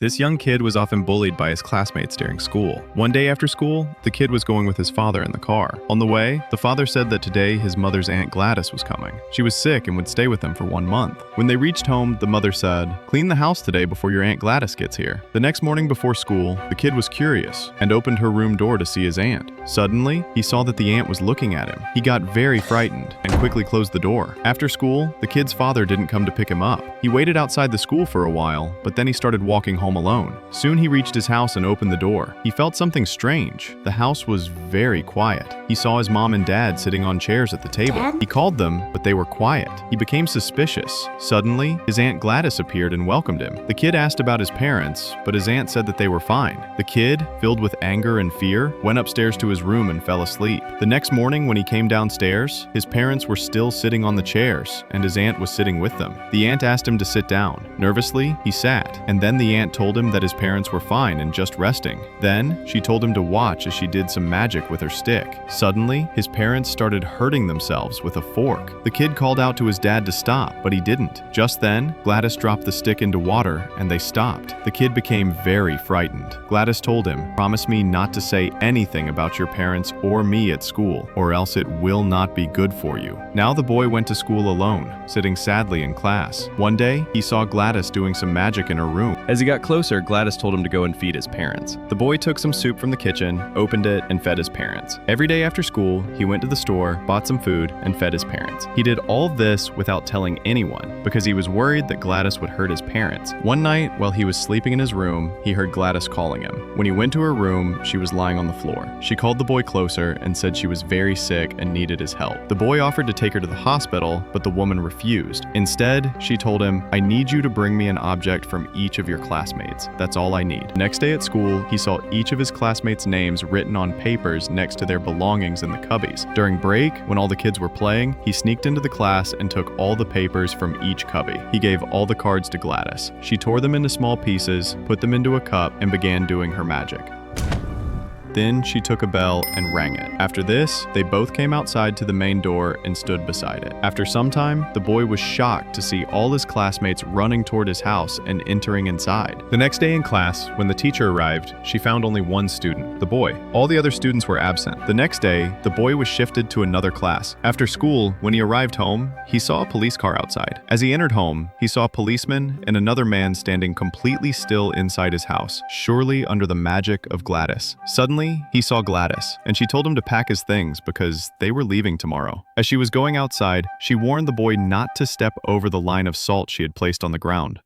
This young kid was often bullied by his classmates during school. One day after school, the kid was going with his father in the car. On the way, the father said that today his mother's Aunt Gladys was coming. She was sick and would stay with them for 1 month. When they reached home, the mother said, "Clean the house today before your Aunt Gladys gets here." The next morning before school, the kid was curious and opened her room door to see his aunt. Suddenly, he saw that the aunt was looking at him. He got very frightened and quickly closed the door. After school, the kid's father didn't come to pick him up. He waited outside the school for a while, but then he started walking home alone. Soon he reached his house and opened the door. He felt something strange. The house was very quiet. He saw his mom and dad sitting on chairs at the table. Dad? He called them, but they were quiet. He became suspicious. Suddenly, his Aunt Gladys appeared and welcomed him. The kid asked about his parents, but his aunt said that they were fine. The kid, filled with anger and fear, went upstairs to his room and fell asleep. The next morning when he came downstairs, his parents were still sitting on the chairs, and his aunt was sitting with them. The aunt asked him to sit down. Nervously, he sat, and then the aunt told him that his parents were fine and just resting. Then, she told him to watch as she did some magic with her stick. Suddenly, his parents started hurting themselves with a fork. The kid called out to his dad to stop, but he didn't. Just then, Gladys dropped the stick into water, and they stopped. The kid became very frightened. Gladys told him, "Promise me not to say anything about your parents or me at school, or else it will not be good for you." Now the boy went to school alone, sitting sadly in class. One day, he saw Gladys doing some magic in her room. As he got closer, Gladys told him to go and feed his parents. The boy took some soup from the kitchen, opened it, and fed his parents. Every day after school, he went to the store, bought some food, and fed his parents. He did all of this without telling anyone, because he was worried that Gladys would hurt his parents. One night, while he was sleeping in his room, he heard Gladys calling him. When he went to her room, she was lying on the floor. She called the boy closer and said she was very sick and needed his help. The boy offered to take her to the hospital, but the woman refused. Instead, she told him, "I need you to bring me an object from each of your classmates. That's all I need." Next day at school, he saw each of his classmates' names written on papers next to their belongings in the cubbies. During break, when all the kids were playing, he sneaked into the class and took all the papers from each cubby. He gave all the cards to Gladys. She tore them into small pieces, put them into a cup, and began doing her magic. Then she took a bell and rang it. After this, they both came outside to the main door and stood beside it. After some time, the boy was shocked to see all his classmates running toward his house and entering inside. The next day in class, when the teacher arrived, she found only one student, the boy. All the other students were absent. The next day, the boy was shifted to another class. After school, when he arrived home, he saw a police car outside. As he entered home, he saw a policeman and another man standing completely still inside his house, surely under the magic of Gladys. Suddenly, he saw Gladys, and she told him to pack his things because they were leaving tomorrow. As she was going outside, she warned the boy not to step over the line of salt she had placed on the ground.